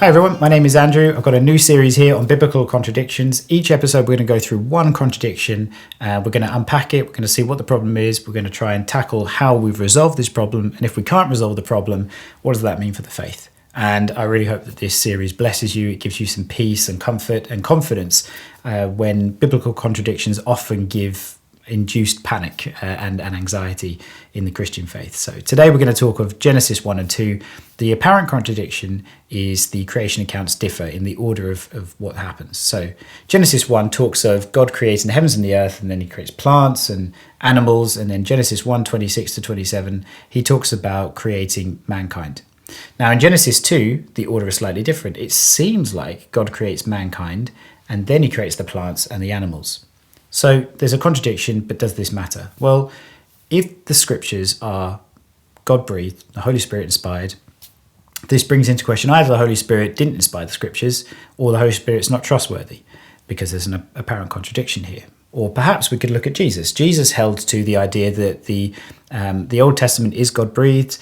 Hi everyone, my name is Andrew. I've got a new series here on biblical contradictions. Each episode we're going to go through one contradiction. We're going to unpack it. We're going to see what the problem is. We're going to try and tackle how we've resolved this problem. And if we can't resolve the problem, what does that mean for the faith? And I really hope that this series blesses you. It gives you some peace and comfort and confidence when biblical contradictions often give induced panic and anxiety in the Christian faith. So today we're going to talk of Genesis 1 and 2. The apparent contradiction is the creation accounts differ in the order of what happens. So Genesis 1 talks of God creating the heavens and the earth, and then he creates plants and animals. And then Genesis 1:26 to 27, he talks about creating mankind. Now in Genesis 2, the order is slightly different. It seems like God creates mankind and then he creates the plants and the animals. So there's a contradiction, but does this matter? Well, if the scriptures are God-breathed, the Holy Spirit inspired, this brings into question either the Holy Spirit didn't inspire the scriptures or the Holy Spirit's not trustworthy, because there's an apparent contradiction here. Or perhaps we could look at Jesus. Jesus held to the idea that the Old Testament is God-breathed.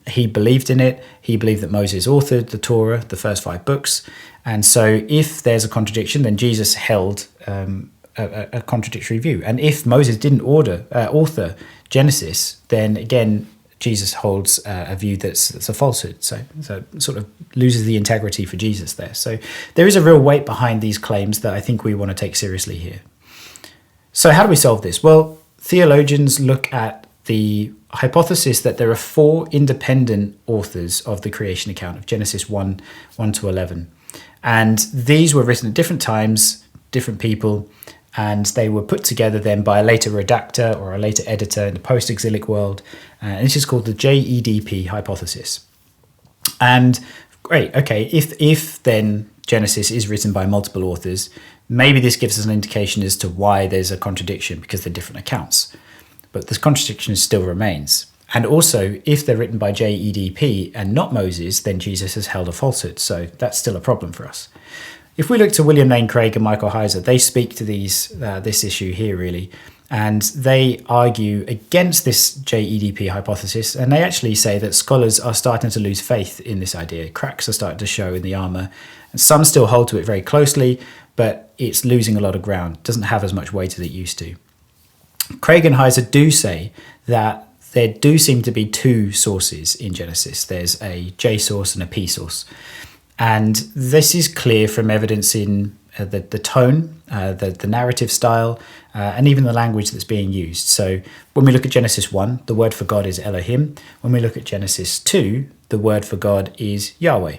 He believed in it. He believed that Moses authored the Torah, the first 5 books. And so if there's a contradiction, then Jesus held a contradictory view. And if Moses didn't author Genesis, then again, Jesus holds a view that's a falsehood. So sort of loses the integrity for Jesus there. So there is a real weight behind these claims that I think we want to take seriously here. So how do we solve this? Well, theologians look at the hypothesis that there are 4 independent authors of the creation account of Genesis 1 to 11. And these were written at different times, different people, and they were put together then by a later redactor or a later editor in the post-exilic world. And this is called the JEDP Hypothesis. And great, okay, if then Genesis is written by multiple authors, maybe this gives us an indication as to why there's a contradiction, because they're different accounts. But this contradiction still remains. And also, if they're written by JEDP and not Moses, then Jesus has held a falsehood. So that's still a problem for us. If we look to William Lane Craig and Michael Heiser, they speak to this issue here really, and they argue against this JEDP hypothesis, and they actually say that scholars are starting to lose faith in this idea. Cracks are starting to show in the armour, and some still hold to it very closely, but it's losing a lot of ground. It doesn't have as much weight as it used to. Craig and Heiser do say that there do seem to be 2 sources in Genesis. There's a J source and a P source. And this is clear from evidence in the tone, the narrative style, and even the language that's being used. So when we look at Genesis 1, the word for God is Elohim. When we look at Genesis 2, the word for God is Yahweh.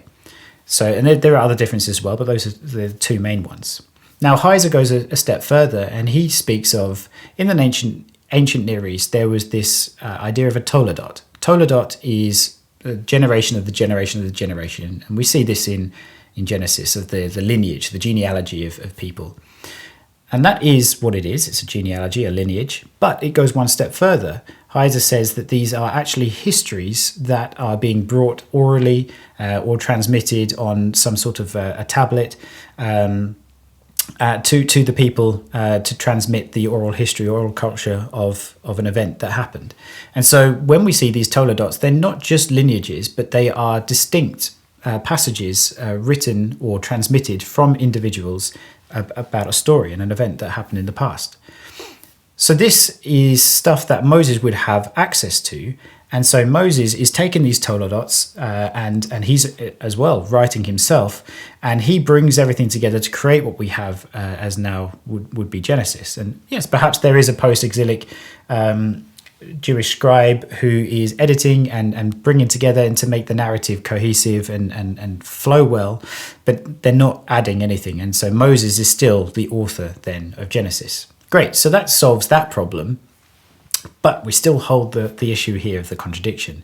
So, and there are other differences as well, but those are the 2 main ones. Now, Heiser goes a step further, and he speaks of, in the ancient Near East, there was this idea of a Toledot. Toledot is a generation of the generation of the generation. And we see this in Genesis, of the lineage, the genealogy of people. And that is what it is. It's a genealogy, a lineage. But it goes one step further. Heiser says that these are actually histories that are being brought orally or transmitted on some sort of a tablet to the people to transmit the oral history, oral culture of an event that happened. And so when we see these Toledots, they're not just lineages, but they are distinct passages written or transmitted from individuals about a story and an event that happened in the past. So this is stuff that Moses would have access to. And so Moses is taking these Toledots and he's as well writing himself, and he brings everything together to create what we have as now would be Genesis. And yes, perhaps there is a post-exilic Jewish scribe who is editing and bringing together and to make the narrative cohesive and flow well, but they're not adding anything. And so Moses is still the author then of Genesis. Great, so that solves that problem. But we still hold the issue here of the contradiction.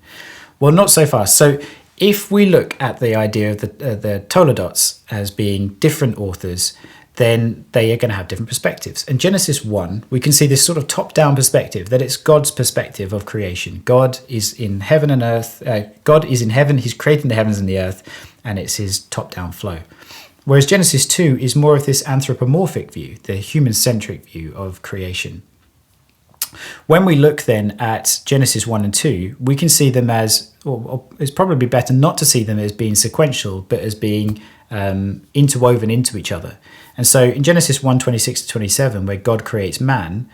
Well, not so fast. So if we look at the idea of the Toledots as being different authors, then they are going to have different perspectives. In Genesis 1, we can see this sort of top-down perspective, that it's God's perspective of creation. God is in heaven and earth. God is in heaven. He's creating the heavens and the earth, and it's his top-down flow. Whereas Genesis 2 is more of this anthropomorphic view, the human-centric view of creation. When we look then at Genesis 1 and 2, we can see them as, or it's probably better not to see them as being sequential, but as being interwoven into each other. And so in Genesis 1, 26 to 27, where God creates man,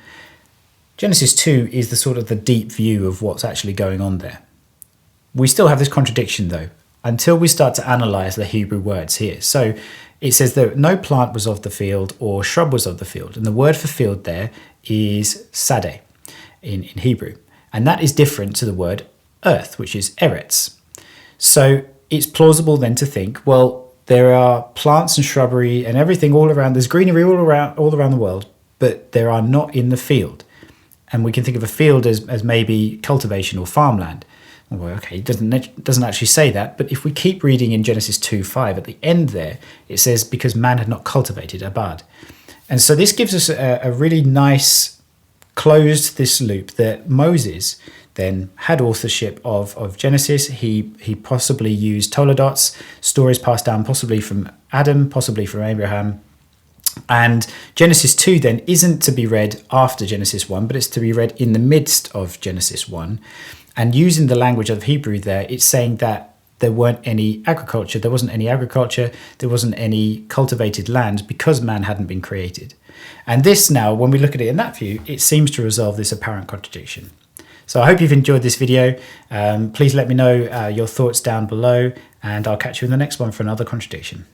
Genesis 2 is the sort of the deep view of what's actually going on there. We still have this contradiction though, until we start to analyze the Hebrew words here. So it says that no plant was of the field or shrub was of the field. And the word for field there is sadeh in Hebrew. And that is different to the word earth, which is eretz. So it's plausible then to think, well, there are plants and shrubbery and everything all around. There's greenery all around the world, but there are not in the field. And we can think of a field as maybe cultivation or farmland. Well, okay, it doesn't actually say that, but if we keep reading in Genesis 2:5 at the end there, it says, because man had not cultivated abad. And so this gives us a really nice closed this loop that Moses then had authorship of Genesis. He possibly used Toledots, stories passed down possibly from Adam, possibly from Abraham. And Genesis 2 then isn't to be read after Genesis 1, but it's to be read in the midst of Genesis 1. And using the language of Hebrew there, it's saying that there wasn't any agriculture, there wasn't any cultivated land because man hadn't been created. And this now, when we look at it in that view, it seems to resolve this apparent contradiction. So I hope you've enjoyed this video. Please let me know your thoughts down below, and I'll catch you in the next one for another contradiction.